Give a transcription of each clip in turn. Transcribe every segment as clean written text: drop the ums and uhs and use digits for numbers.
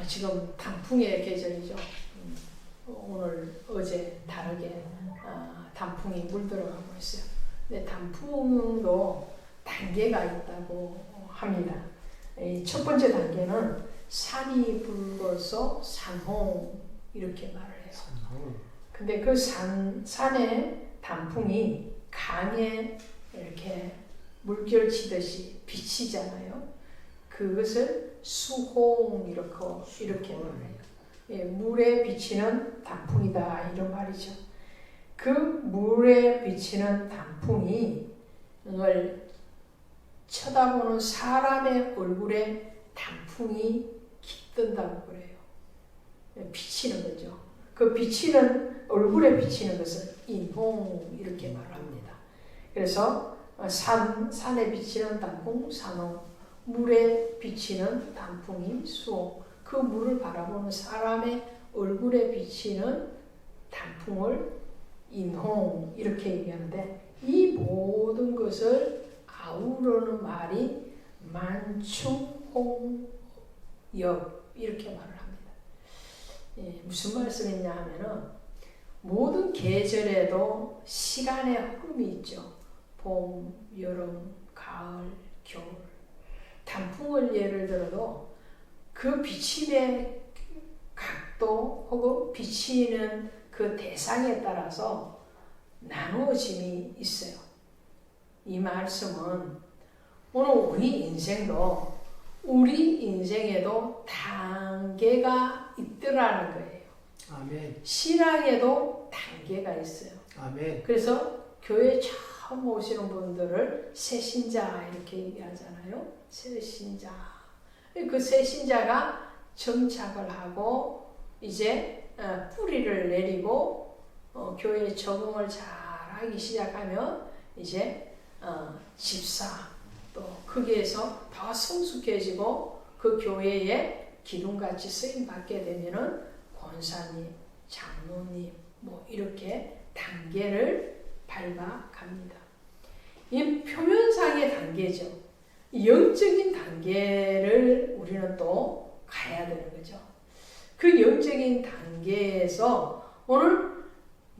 지금 단풍의 계절이죠. 오늘 어제 다르게 단풍이 물들어가고 있어요. 근데 단풍도 단계가 있다고 합니다. 첫 번째 단계는 산이 붉어서 산홍 이렇게 말을 해요. 근데 그 산에 단풍이 강에 이렇게 물결치듯이 비치잖아요. 그것을 수홍 이렇게 말해요. 예, 물에 비치는 단풍이다 이런 말이죠. 그 물에 비치는 단풍이 을 쳐다보는 사람의 얼굴에 단풍이 깃든다고 그래요. 비치는 거죠. 그 비치는 얼굴에 비치는 것을 인홍 이렇게 말합니다. 그래서 산에 비치는 단풍 산홍, 물에 비치는 단풍이 수홍. 그 물을 바라보는 사람의 얼굴에 비치는 단풍을 인홍 이렇게 얘기하는데, 이 모든 것을 아우르는 말이 만충홍엽 이렇게 말을 합니다. 예, 무슨 말씀이냐 하면은 모든 계절에도 시간의 흐름이 있죠. 봄, 여름, 가을, 겨울. 단풍을 예를 들어도 그 비침의 각도 혹은 비치는 그 대상에 따라서 나누어짐이 있어요. 이 말씀은 오늘 우리 인생도 우리 인생에도 단계가 있더라는 거예요. 아멘. 신앙에도 단계가 있어요. 아멘. 그래서 교회 처음 오시는 분들을 새신자 이렇게 얘기하잖아요. 새신자. 그 새신자가 정착을 하고 이제 뿌리를 내리고 교회에 적응을 잘 하기 시작하면 이제 집사 또 거기에서 더 성숙해지고 그 교회에 기둥같이 쓰임 받게 되면은 권사님, 장로님 뭐 이렇게 단계를 밟아갑니다. 이 표면상의 단계죠. 영적인 단계를 우리는 또 가야 되는 거죠. 그 영적인 단계에서 오늘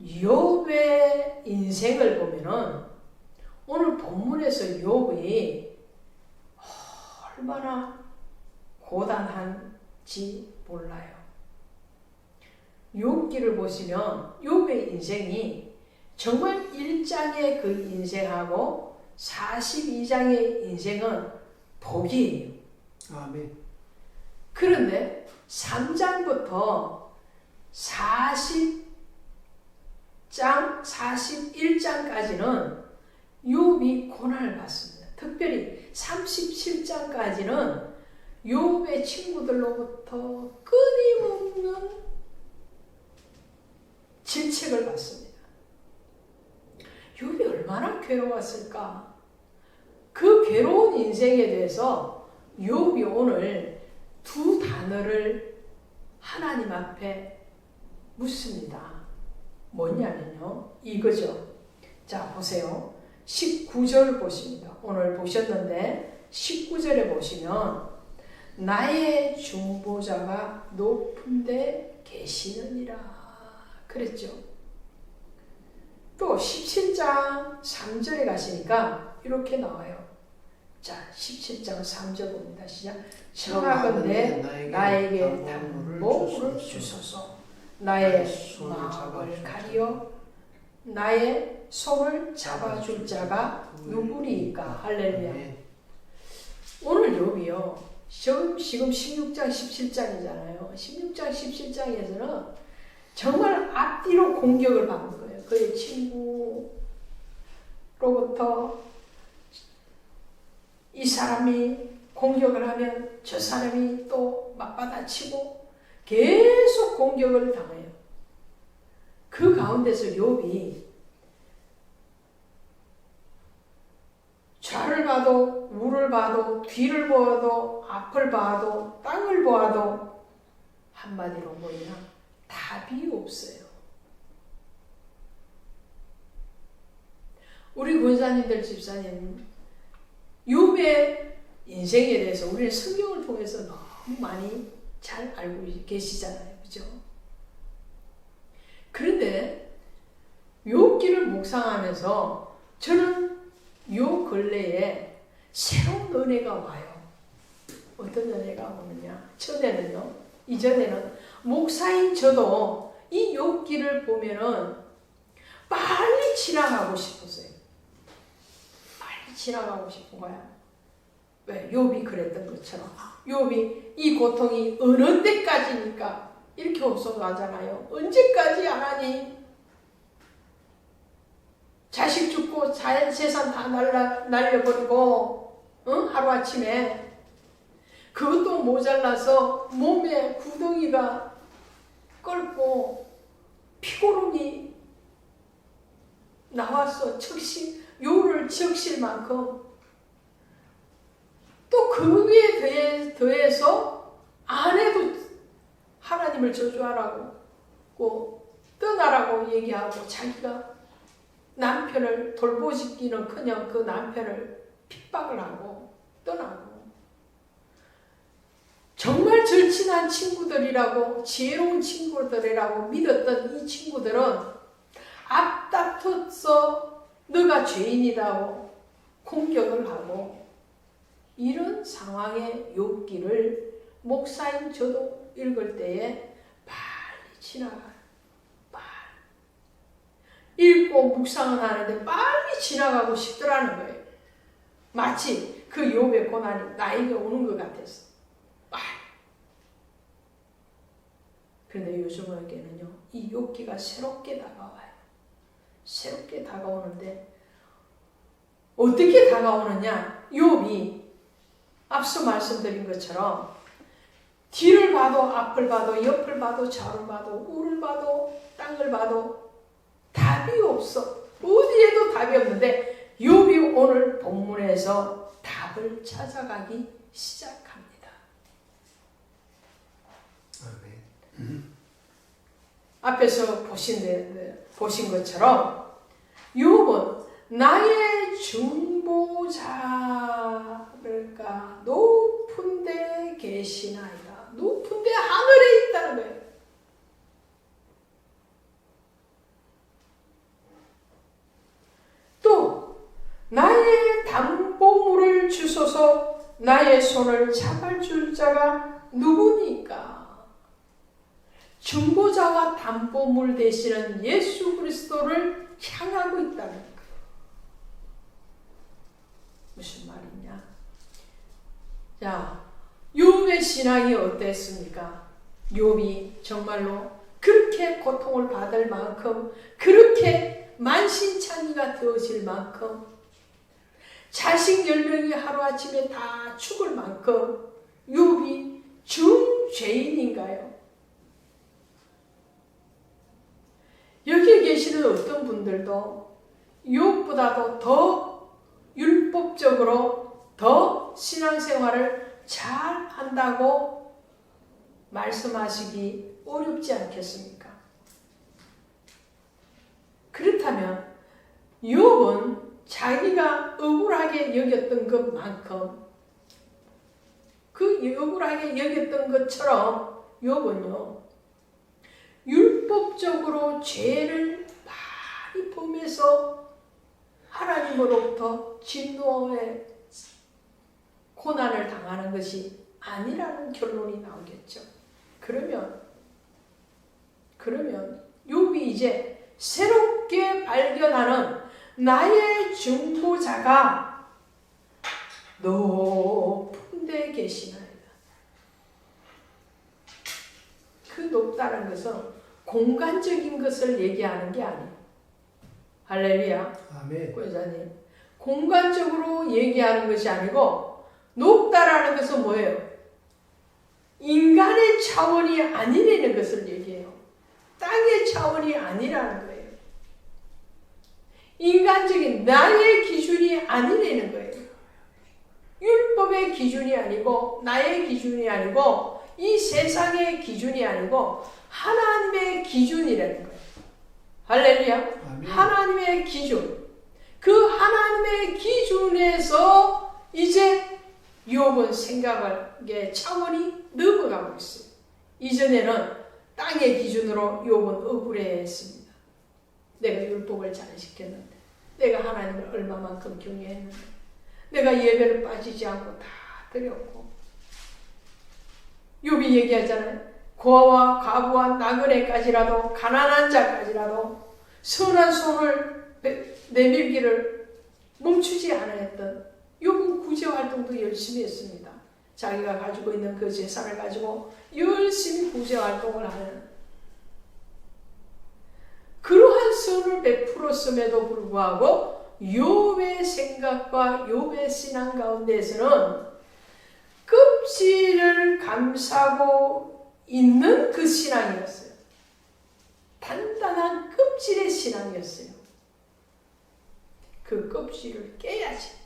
욥의 인생을 보면은 오늘 본문에서 욥이 얼마나 고단한지 몰라요. 욥기를 보시면 욥의 인생이 정말 1장의 그 인생하고 42장의 인생은 복이에요. 아멘. 그런데 3장부터 40장, 41장까지는 욥이 고난을 받습니다. 특별히 37장까지는 욥의 친구들로부터 끊임없는 질책을 받습니다. 욥이 얼마나 괴로웠을까? 그 괴로운 인생에 대해서 욥이 오늘 두 단어를 하나님 앞에 묻습니다. 뭐냐면요, 이거죠. 자, 보세요. 19절 보십니다. 오늘 보셨는데 19절에 보시면 나의 중보자가 높은 데 계시느니라 그랬죠. 또 17장 3절에 가시니까 이렇게 나와요. 자, 17장 3절 봅니다. 시작. 청하건대 나에게 담보를 주소서. 나의 마음을 가리어 나의 손을 잡아줄 자가 누구리까? 할렐루야. 오늘 욥이요. 지금 16장 17장이잖아요. 16장 17장에서는 정말 앞뒤로 공격을 받는 거예요. 그의 친구로부터 이 사람이 공격을 하면 저 사람이 또 맞받아치고 계속 공격을 당해요. 그 가운데서 욥이 좌를 봐도 우를 봐도 뒤를 보아도 앞을 봐도 땅을 보아도 한마디로 뭐냐? 답이 없어요. 우리 권사님들 집사님 욥의 인생에 대해서 우리는 성경을 통해서 너무 많이 잘 알고 계시잖아요. 그죠? 그런데 욥기를 묵상하면서 저는 요 근래에 새로운 은혜가 와요. 어떤 은혜가 오느냐? 이전에는 목사인 저도 이 욥기를 보면은 빨리 지나가고 싶었어요. 빨리 지나가고 싶은 거야. 왜? 욥이 그랬던 것처럼. 욥이 이 고통이 어느 때까지니까 이렇게 없어가잖아요. 언제까지 하나님? 자식 죽고 재산 다 날려버리고 하루아침에 그것도 모자라서 몸에 구덩이가 끓고 피고름이 나와서 요를 적실 만큼 또 그에 더해서 아내도 하나님을 저주하라고 떠나라고 얘기하고 자기가 남편을 돌보시기는커녕 그 남편을 핍박을 하고 떠나고 정말 절친한 친구들이라고 지혜로운 친구들이라고 믿었던 이 친구들은 앞다퉈서 너가 죄인이다고 공격을 하고 이런 상황의 욥기를 목사인 저도 읽을 때에 빨리 지나가요. 읽고 묵상은 하는데 빨리 지나가고 싶더라는 거예요. 마치 그 욥의 고난이 나에게 오는 것 같았어. 그런데 요즘에게는요, 이 욥기가 새롭게 다가와요. 새롭게 다가오는데 어떻게 다가오느냐? 욥이 앞서 말씀드린 것처럼 뒤를 봐도 앞을 봐도 옆을 봐도 좌를 봐도 우를 봐도 땅을 봐도 답이 없어. 어디에도 답이 없는데 욥이 오늘 본문에서 답을 찾아가기 시작합니다. 아멘. 앞에서 보신 것처럼 욥은 나의 중보자 그러니까 높은 데 계시나이다. 높은 데 하늘에 있다는 거예요. 또 나의 담보물을 주소서 나의 손을 잡아줄 자가 누구니까? 중보자와 담보물 되시는 예수 그리스도를 향하고 있다는 거예요. 무슨 말이냐? 자, 욥의 신앙이 어땠습니까? 욥이 정말로 그렇게 고통을 받을 만큼 그렇게 만신창이가 되어질 만큼 자식 10명이 하루아침에 다 죽을 만큼 욥이 중죄인인가요? 여기에 계시는 어떤 분들도 욥보다도 더 율법적으로 더 신앙생활을 잘 한다고 말씀하시기 어렵지 않겠습니까? 그렇다면 욥은 자기가 억울하게 여겼던 것만큼 그 억울하게 여겼던 것처럼 욥은요 율법적으로 죄를 많이 범해서 하나님으로부터 진노의 고난을 당하는 것이 아니라는 결론이 나오겠죠. 그러면 욥이 이제 새롭게 발견하는 나의 중보자가 높은 데 계시나이다. 그 높다는 것은 공간적인 것을 얘기하는 게 아니에요. 할렐루야. 아멘. 고여자님. 공간적으로 얘기하는 것이 아니고 높다라는 것은 뭐예요? 인간의 차원이 아니라는 것을 얘기해요. 땅의 차원이 아니라는 거예요. 인간적인 나의 기준이 아니라는 거예요. 율법의 기준이 아니고 나의 기준이 아니고 이 세상의 기준이 아니고 하나님의 기준이라는 거예요. 할렐루야. 아멘. 하나님의 기준. 그 하나님의 기준에서 이제 욥은 생각의 차원이 넘어가고 있어요. 이전에는 땅의 기준으로 욥은 억울해했습니다. 내가 율법을 잘 지켰는데, 내가 하나님을 얼마만큼 경외했는데, 내가 예배를 빠지지 않고 다 드렸고. 욥이 얘기하잖아요. 고아와 과부와 나그네까지라도, 가난한 자까지라도 선한 손을 내밀기를 멈추지 않았던 욥은 구제 활동도 열심히 했습니다. 자기가 가지고 있는 그 재산을 가지고 열심히 구제 활동을 하는, 그러한 선을 베풀었음에도 불구하고 욥의 생각과 욥의 신앙 가운데에서는 껍질을 감싸고 있는 그 신앙이었어요. 단단한 껍질의 신앙이었어요. 그 껍질을 깨야지.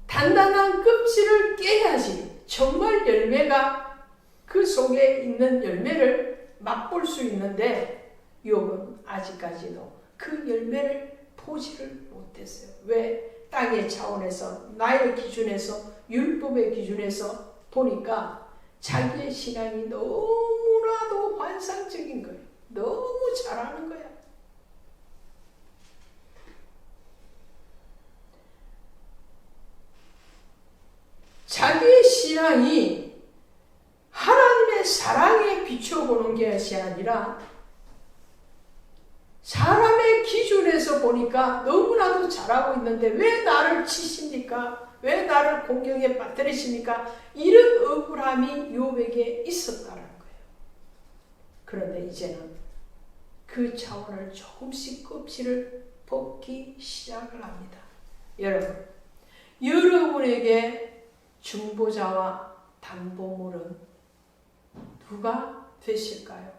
단단한 껍질을 깨야지 정말 열매가, 그 속에 있는 열매를 맛볼 수 있는데 욥은 아직까지도 그 열매를 보지를 못했어요. 왜? 땅의 차원에서, 나의 기준에서, 율법의 기준에서 보니까 자기의 신앙이 너무나도 환상적인 거예요. 너무 잘하는 거야. 자기의 신앙이 하나님의 사랑에 비춰보는 것이 아니라 사람의 기준에서 보니까 너무나도 잘하고 있는데 왜 나를 치십니까? 왜 나를 공경에 빠뜨리십니까? 이런 억울함이 욥에게 있었다는 거예요. 그런데 이제는 그 차원을 조금씩 껍질을 벗기 시작을 합니다. 여러분, 여러분에게 중보자와 담보물은 누가 되실까요?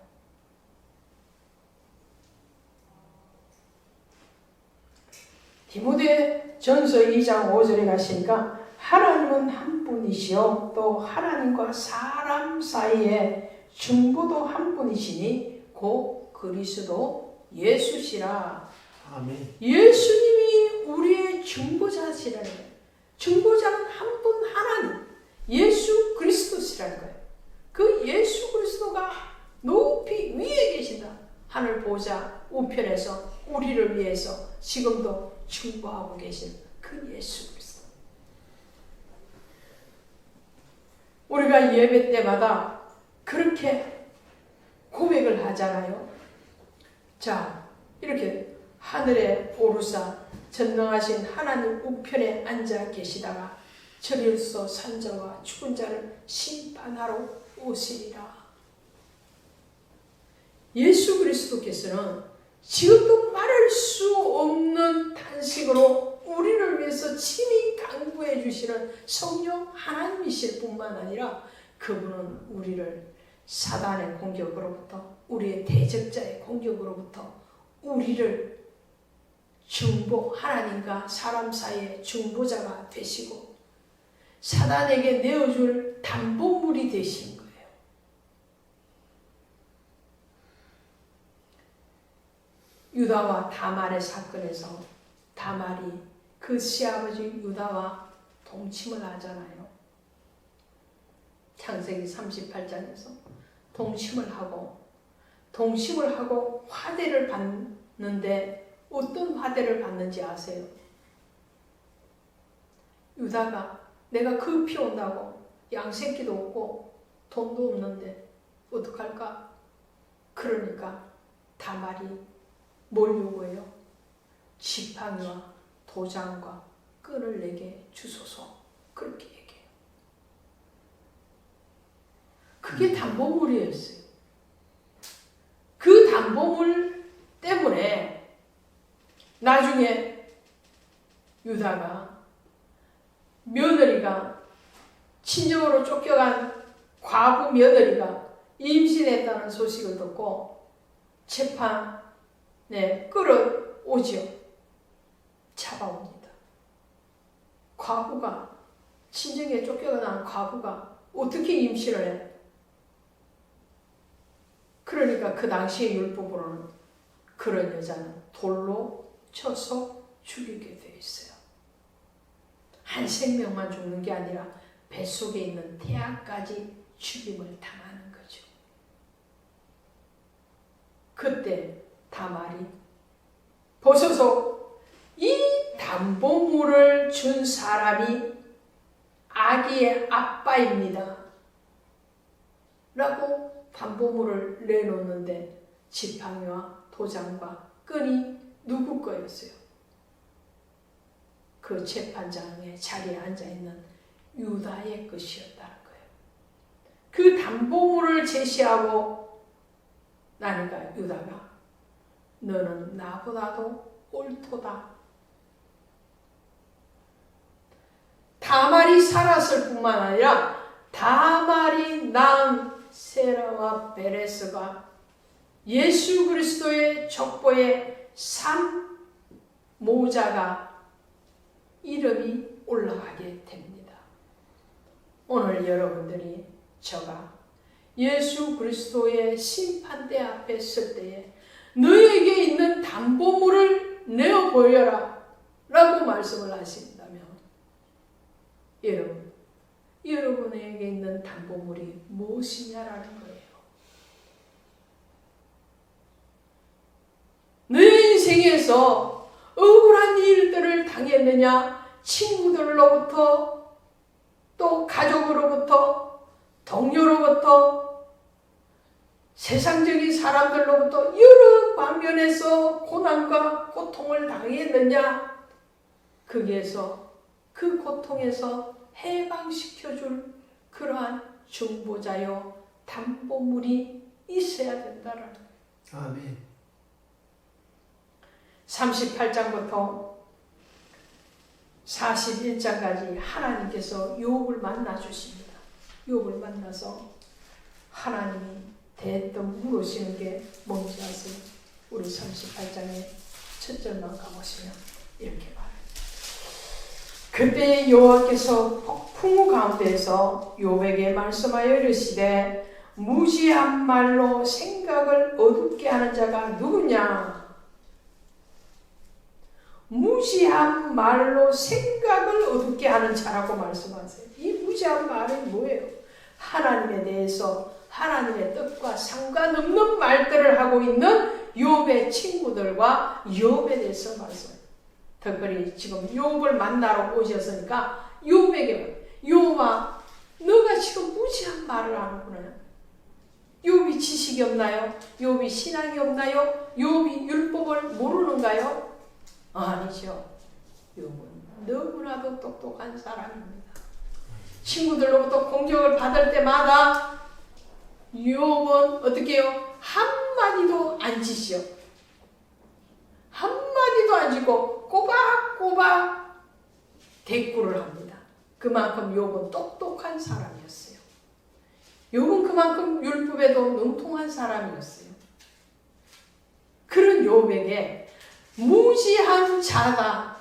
디모데전서 2장 5절에 가시니까 하나님은 한 분이시요 또 하나님과 사람 사이에 중보도 한 분이시니 곧 그리스도 예수시라. 아멘. 예수님이 우리의 중보자시라는 거예요. 중보자는 한 분 하나님, 예수 그리스도시라는 거예요. 그 예수 그리스도가 높이 위에 계신다. 하늘 보좌 우편에서 우리를 위해서 지금도 중보하고 계신 그 예수 그리스도. 우리가 예배 때마다 그렇게 고백을 하잖아요. 자, 이렇게 하늘에 오르사 전능하신 하나님 우편에 앉아 계시다가 저리로서 산자와 죽은 자를 심판하러 오시리라. 예수 그리스도께서는 지금도 말할 수 없는 탄식으로 우리를 위해서 친히 간구해 주시는 성령 하나님이실 뿐만 아니라 그분은 우리를 사단의 공격으로부터, 우리의 대적자의 공격으로부터 우리를 중보, 하나님과 사람 사이의 중보자가 되시고 사단에게 내어줄 담보물이 되신 거예요. 유다와 다말의 사건에서 다말이 그 시아버지 유다와 동침을 하잖아요. 창세기 38장에서 동침을 하고 화대를 받는데 어떤 화대를 받는지 아세요? 유다가 내가 급히 온다고 양새끼도 없고 돈도 없는데 어떡할까? 그러니까 다말이 뭘 요구해요? 지팡이와 도장과 끈을 내게 주소서. 그렇게 얘기해요. 그게 담보물이었어요. 그 담보물 때문에 나중에 유다가 며느리가 친정으로 쫓겨간 과부 며느리가 임신했다는 소식을 듣고 재판에 끌어오지요. 잡아옵니다. 과부가, 친정에 쫓겨난 과부가 어떻게 임신을 해? 그러니까 그 당시의 율법으로는 그런 여자는 돌로 쳐서 죽이게 돼 있어요. 한 생명만 죽는 게 아니라 뱃속에 있는 태아까지 죽임을 당하는 거죠. 그때 다말이 보소서, 이 담보물을 준 사람이 아기의 아빠입니다 라고 담보물을 내놓는데 지팡이와 도장과 끈이 누구 거였어요? 그 재판장의 자리에 앉아있는 유다의 것이었다는 거예요. 그 담보물을 제시하고 나니까 유다가 너는 나보다도 옳도다. 다말이 살았을 뿐만 아니라 다말이 낳은 세라와 베레스가 예수 그리스도의 족보에 모자가 이름이 올라가게 됩니다. 오늘 여러분들이 저가 예수 그리스도의 심판대 앞에 설 때에 너에게 있는 담보물을 내어 보여라 라고 말씀을 하신다면 여러분에게 있는 담보물이 무엇이냐라는 거예요. 내 인생에서 억울한 일들을 당했느냐, 친구들로부터 또 가족으로부터 동료로부터 세상적인 사람들로부터 여러 방면에서 고난과 고통을 당했느냐, 거기에서 그 고통에서 해방시켜줄 그러한 중보자요 담보물이 있어야 된다라는 거예요. 아멘. 38장부터 41장까지 하나님께서 욥을 만나 주십니다. 욥을 만나서 하나님이 대뜸 물으시는 게 뭔지 아세요? 우리 38장의 첫 절만 가보시면 이렇게 말해요. 그때 여호와께서 폭풍우 가운데서 욥에게 말씀하여 이르시되 무지한 말로 생각을 어둡게 하는 자가 누구냐? 무지한 말로 생각을 어둡게 하는 자라고 말씀하세요. 이 무지한 말은 뭐예요? 하나님에 대해서 하나님의 뜻과 상관없는 말들을 하고 있는 욥의 친구들과 욥에 대해서 말씀해요. 특별히 지금 욥을 만나러 오셨으니까 욥에게 욥아, 너가 지금 무지한 말을 하는구나. 욥이 지식이 없나요? 욥이 신앙이 없나요? 욥이 율법을 모르는가요? 아니죠. 욥은 너무나도 똑똑한 사람입니다. 친구들로부터 공격을 받을 때마다 욥은 어떻게 해요? 한마디도 안 지시요. 한마디도 안 지고 꼬박꼬박 대꾸를 합니다. 그만큼 욥은 똑똑한 사람이었어요. 욥은 그만큼 율법에도 능통한 사람이었어요. 그런 욥에게 무지한 자다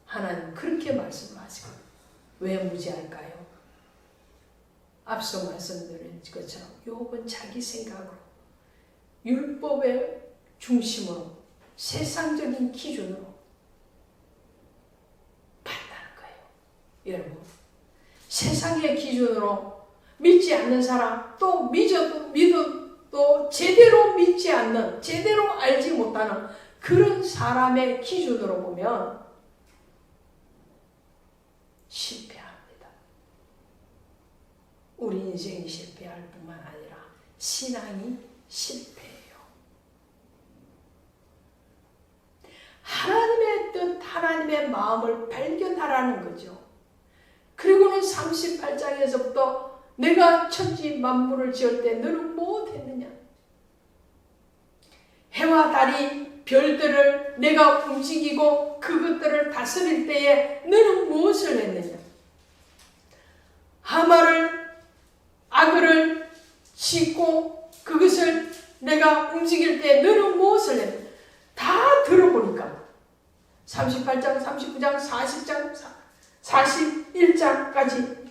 하나님 그렇게 말씀하시고, 왜 무지할까요? 앞서 말씀드린 것처럼 욥은 자기 생각으로 율법의 중심으로 세상적인 기준으로 판단하는 거예요. 여러분, 세상의 기준으로 믿지 않는 사람, 또 믿어도 제대로 믿지 않는, 제대로 알지 못하는 그런 사람의 기준으로 보면 실패합니다. 우리 인생이 실패할 뿐만 아니라 신앙이 실패해요. 하나님의 뜻, 하나님의 마음을 발견하라는 거죠. 그리고는 38장에서부터 내가 천지 만물을 지을 때 너는 무엇했느냐? 해와 달이 별들을 내가 움직이고 그것들을 다스릴 때에 너는 무엇을 했느냐? 하마를 악을 짓고 그것을 내가 움직일 때 너는 무엇을 했느냐? 다 들어보니까 38장, 39장, 40장, 41장까지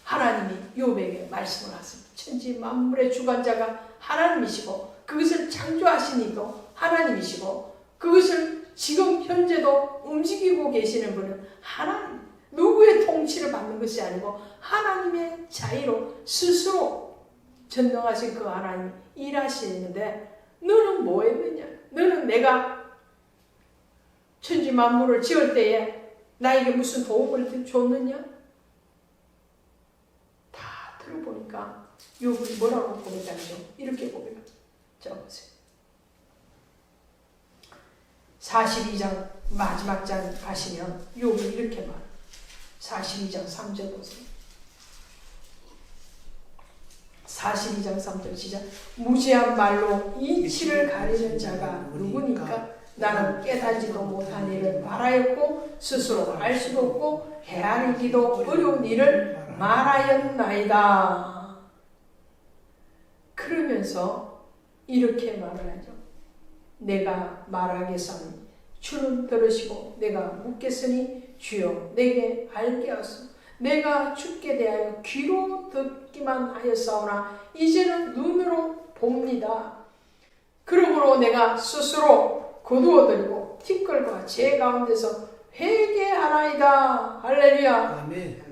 하나님이 욥에게 말씀을 하십니다. 천지 만물의 주관자가 하나님이시고 그것을 창조하신 이도 하나님이시고 그것을 지금 현재도 움직이고 계시는 분은 하나님. 누구의 통치를 받는 것이 아니고 하나님의 자유로 스스로 전능하신 그 하나님이 일하시는데 너는 뭐 했느냐? 너는 내가 천지 만물을 지을 때에 나에게 무슨 도움을 줬느냐? 다 들어보니까 욥이 뭐라고 고백하죠? 이렇게 고백합니다. 자 보세요. 42장 마지막 장 가시면 욥이 이렇게 말해요. 42장 3절 보세요. 42장 3절 시작. 무지한 말로 이치를 가리는 자가 누구니까? 나는 깨닫지도 못한 일을 말하였고 스스로 알 수도 없고 헤아리기도 어려운 일을 말하였나이다. 그러면서 이렇게 말을 하죠. 내가 말하겠사니 주는 들으시고 내가 묻겠으니 주여 내게 알게 하소서. 내가 주께 대하여 귀로 듣기만 하였사오나 이제는 눈으로 봅니다. 그러므로 내가 스스로 거두어드리고 티끌과 제 가운데서 회개하나이다. 할렐루야. 아멘.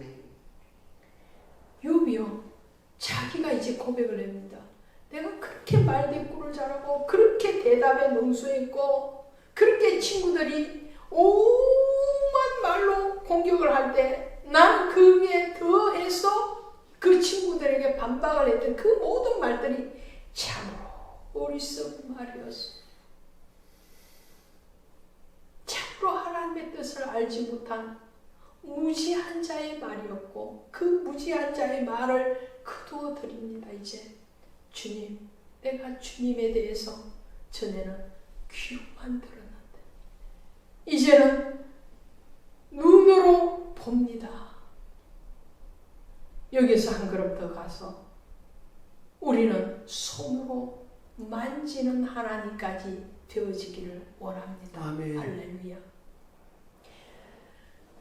욥이요 자기가 이제 고백을 합니다. 내가 그렇게 말대꾸를 잘하고 그렇게 대답에 능수했고 그렇게 친구들이 오만 말로 공격을 할 때 난 그에 더해서 그 친구들에게 반박을 했던 그 모든 말들이 참으로 어리석은 말이었어. 참으로 하나님의 뜻을 알지 못한 무지한 자의 말이었고 그 무지한 자의 말을 거두어 드립니다. 이제 주님, 내가 주님에 대해서 전에는 귀로만 들었는데 이제는 눈으로 봅니다. 여기서 한 걸음 더 가서 우리는 손으로 만지는 하나님까지 되어지기를 원합니다. 아멘. 할렐루야.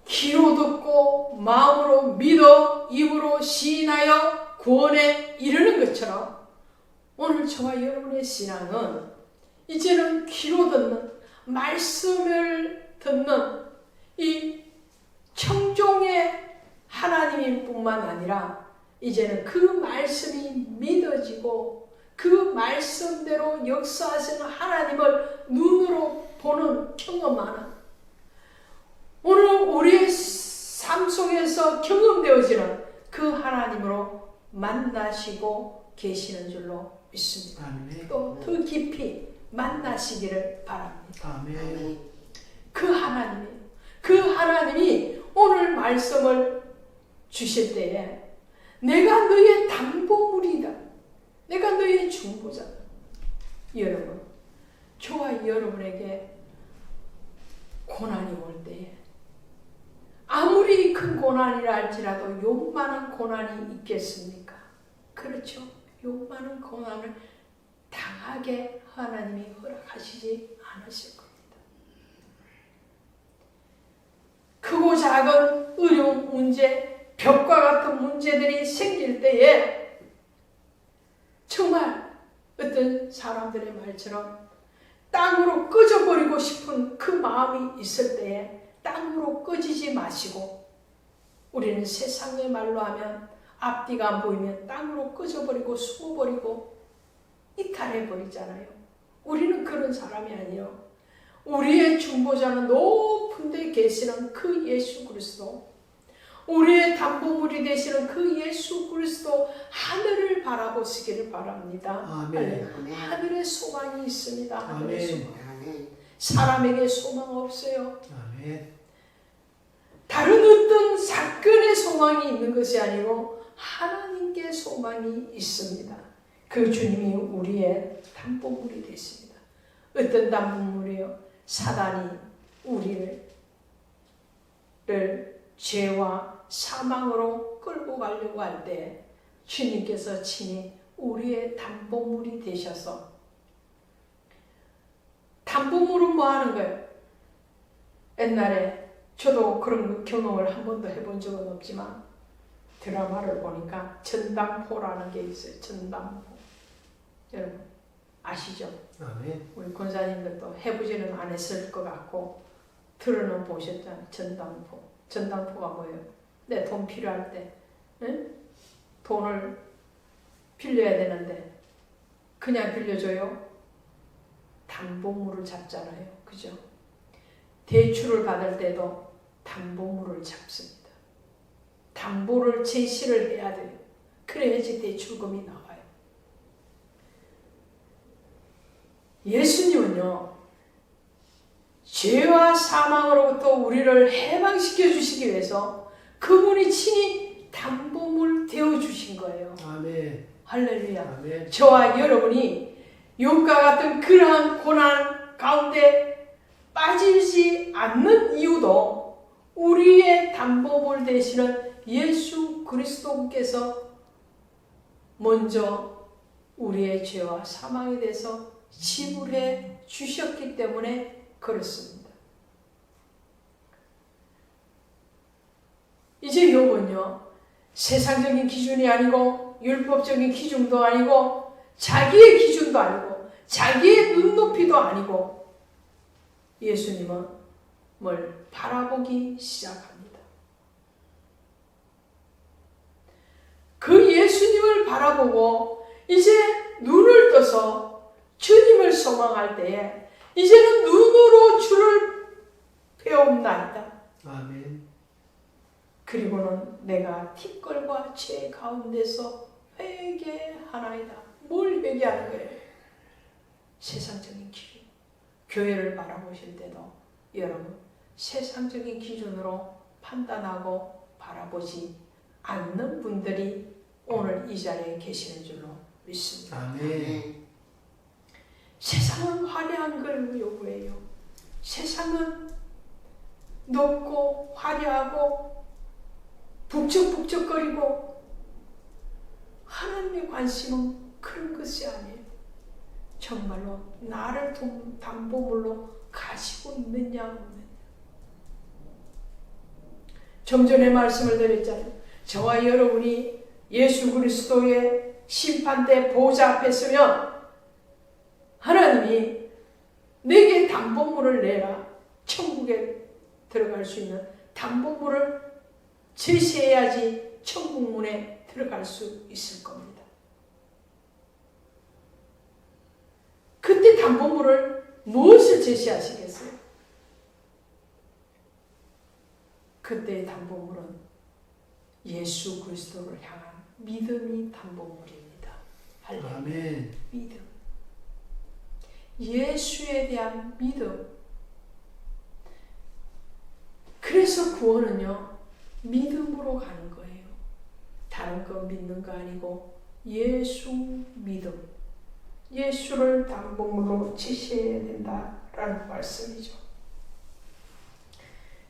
귀로 듣고 마음으로 믿어 입으로 시인하여 구원에 이르는 것처럼 오늘 저와 여러분의 신앙은 이제는 귀로 듣는 말씀을 듣는 이 청종의 하나님일 뿐만 아니라 이제는 그 말씀이 믿어지고 그 말씀대로 역사하시는 하나님을 눈으로 보는 경험하는 오늘 우리의 삶 속에서 경험되어지는 그 하나님으로 만나시고 계시는 줄로 믿습니다. 아멘. 또 더 깊이 만나시기를 바랍니다. 아멘. 그 하나님이에요. 그 하나님이 오늘 말씀을 주실 때에 내가 너의 담보물이다. 내가 너의 중보자다. 여러분, 저와 여러분에게 고난이 올 때에 아무리 큰 고난이라 할지라도 요만한 고난이 있겠습니까? 그렇죠. 요만한 고난을 당하게 하나님이 허락하시지 않으실 겁니다. 크고 작은 어려운 문제, 벽과 같은 문제들이 생길 때에 정말 어떤 사람들의 말처럼 땅으로 꺼져버리고 싶은 그 마음이 있을 때에 땅으로 꺼지지 마시고 우리는 세상의 말로 하면 앞뒤가 안 보이면 땅으로 꺼져버리고 숨어버리고 이탈해버리잖아요. 우리는 그런 사람이 아니에요. 우리의 중보자는 높은 데 계시는 그 예수 그리스도, 우리의 담보물이 되시는 그 예수 그리스도 하늘을 바라보시기를 바랍니다. 아멘. 하늘에 소망이 있습니다. 하늘에 아멘. 소망. 사람에게 소망 없어요. 아멘. 다른 어떤 사건에 소망이 있는 것이 아니고 하나님께 소망이 있습니다. 그 주님이 우리의 담보물이 되십니다. 어떤 담보물이요? 사단이 우리를 죄와 사망으로 끌고 가려고 할 때 주님께서 친히 우리의 담보물이 되셔서, 담보물은 뭐 하는 거예요? 옛날에 저도 그런 경험을 한 번도 해본 적은 없지만 드라마를 보니까 전당포라는 게 있어요. 전당포. 여러분 아시죠? 아멘. 우리 권사님들도 해보지는 않았을 것 같고 들어는 보셨잖아요. 전당포. 전당포가 뭐예요? 내 돈 필요할 때 응? 돈을 빌려야 되는데 그냥 빌려줘요? 담보물을 잡잖아요. 그죠? 대출을 받을 때도 담보물을 잡습니다. 담보를 제시를 해야 돼요. 그래야지 대출금이 나와요. 예수님은요, 죄와 사망으로부터 우리를 해방시켜 주시기 위해서 그분이 친히 담보물 되어 주신 거예요. 아멘. 할렐루야. 아멘. 저와 여러분이 욥과 같은 그러한 고난 가운데 빠지지 않는 이유도 우리의 담보물 되시는 예수 그리스도께서 먼저 우리의 죄와 사망에 대해서 지불해 주셨기 때문에 그렇습니다. 이제 욥은요, 세상적인 기준이 아니고 율법적인 기준도 아니고 자기의 기준도 아니고 자기의 눈높이도 아니고 예수님은 뭘 바라보기 시작합니다. 그 예수님을 바라보고 이제 눈을 떠서 주님을 소망할 때에 이제는 눈으로 주를 배움나이다. 아멘. 그리고는 내가 티끌과 죄 가운데서 회개하나이다. 뭘 회개하는 거예요? 세상적인 기준. 교회를 바라보실 때도 여러분 세상적인 기준으로 판단하고 바라보지 않는 분들이 오늘 이 자리에 계시는 줄로 믿습니다. 아멘. 세상은 화려한 걸 요구해요. 세상은 높고 화려하고 북적북적거리고 하나님의 관심은 그런 것이 아니에요. 정말로 나를 담보물로 가지고 있느냐 없느냐. 좀 전에 말씀을 드렸잖아요. 저와 여러분이 예수 그리스도의 심판대 보좌 앞에 서면 하나님이 내게 담보물을 내라. 천국에 들어갈 수 있는 담보물을 제시해야지 천국문에 들어갈 수 있을 겁니다. 그때 담보물을 무엇을 제시하시겠어요? 그때의 담보물은 예수 그리스도를 향한 믿음이 담보물입니다. 할렐루야. 아멘. 믿음. 예수에 대한 믿음. 그래서 구원은요, 믿음으로 가는 거예요. 다른 거 믿는 거 아니고 예수 믿음. 예수를 담보물로 지시해야 된다라는 말씀이죠.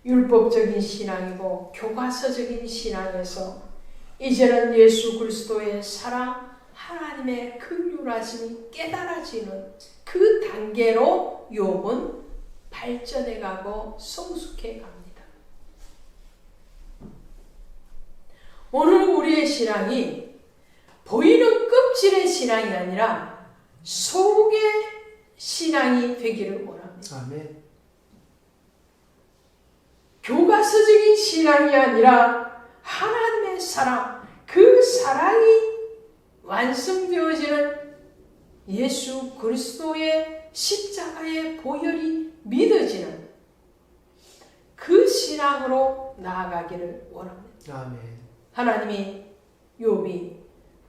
율법적인 신앙이고 교과서적인 신앙에서 이제는 예수 그리스도의 사랑, 하나님의 긍휼하심이 깨달아지는 그 단계로 욥은 발전해 가고 성숙해 갑니다. 오늘 우리의 신앙이 보이는 껍질의 신앙이 아니라 속의 신앙이 되기를 원합니다. 아멘. 교과서적인 신앙이 아니라 하나님의 사랑, 그 사랑이 완성되어지는 예수 그리스도의 십자가의 보혈이 믿어지는 그 신앙으로 나아가기를 원합니다. 아멘. 하나님이 욥이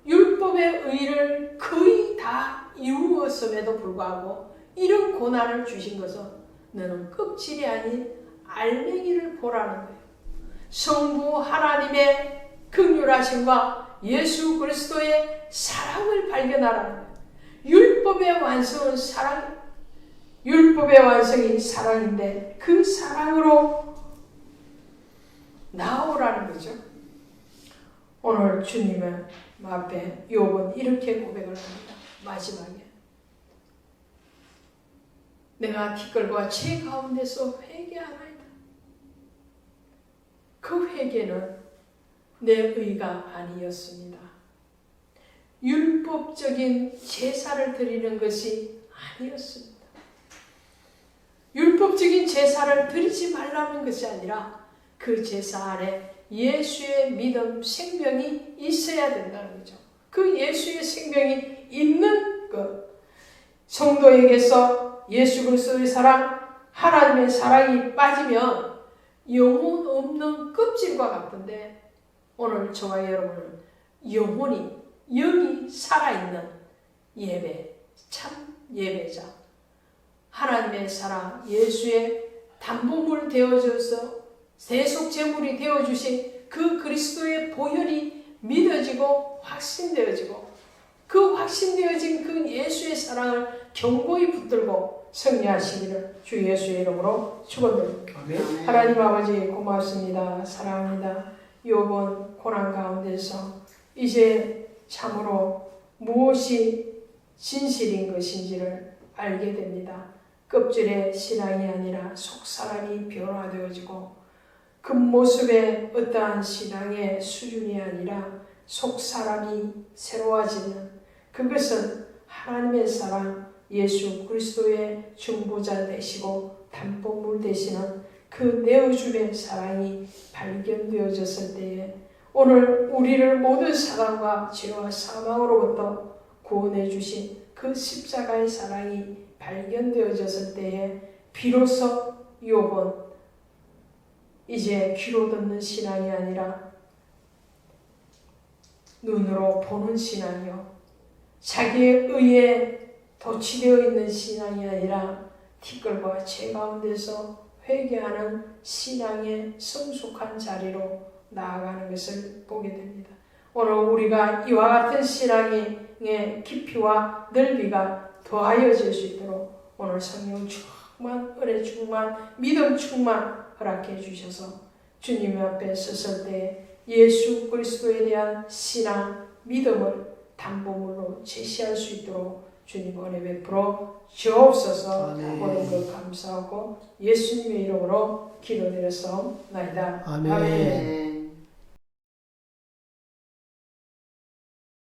율법의 의를 거의 다 이루었음에도 불구하고 이런 고난을 주신 것은 너는 껍질이 아닌 알맹이를 보라는 거예요. 성부 하나님의 긍휼하심과 예수 그리스도의 사랑을 발견하라는 거예요. 율법의 완성은 사랑, 율법의 완성이 사랑인데 그 사랑으로 나오라는 거죠. 오늘 주님의 앞에 욥은 이렇게 고백을 합니다. 마지막에 내가 티끌과 죄 가운데서 회개하나이다. 그 회개는 내 의가 아니었습니다. 율법적인 제사를 드리는 것이 아니었습니다. 율법적인 제사를 드리지 말라는 것이 아니라 그 제사 안에 예수의 믿음, 생명이 있어야 된다는 거죠. 그 예수의 생명이 있는 것, 성도에게서 예수 그리스도의 사랑, 하나님의 사랑이 빠지면 영혼 없는 껍질과 같은데, 오늘 저와 여러분은 영이 살아있는 예배, 참 예배자, 하나님의 사랑, 예수의 담보물 되어줘서 대속 제물이 되어주신 그 그리스도의 보혈이 믿어지고 확신되어지고, 그 확신되어진 그 예수의 사랑을 견고히 붙들고 승리하시기를 주 예수의 이름으로 축원드립니다. 아멘. 하나님 아버지 고맙습니다. 사랑합니다. 욥은 고난 가운데서 이제 참으로 무엇이 진실인 것인지를 알게 됩니다. 껍질의 신앙이 아니라 속사람이 변화되어지고, 겉모습의 어떠한 신앙의 수준이 아니라 속사람이 새로워지는, 그것은 하나님의 사랑, 예수 그리스도의 중보자 되시고 담보물 되시는 그 내어줌의 사랑이 발견되어졌을 때에, 오늘 우리를 모든 사랑과 죄와 사망으로부터 구원해 주신 그 십자가의 사랑이 발견되어졌을 때에 비로소 욥은 이제 귀로 듣는 신앙이 아니라 눈으로 보는 신앙이요, 자기의 의에 도취되어 있는 신앙이 아니라 티끌과 죄 가운데서 회개하는 신앙의 성숙한 자리로 나아가는 것을 보게 됩니다. 오늘 우리가 이와 같은 신앙의 깊이와 넓이가 더하여질 수 있도록 오늘 성령 충만, 은혜 충만, 믿음 충만 허락해 주셔서 주님 앞에 섰을 때 예수 그리스도에 대한 신앙, 믿음을 담보물로 제시할 수 있도록 주님 은혜 베풀어 주옵소서. 모든 것 감사하고 예수님의 이름으로 기도드렸사옵나이다. 아멘. 아멘.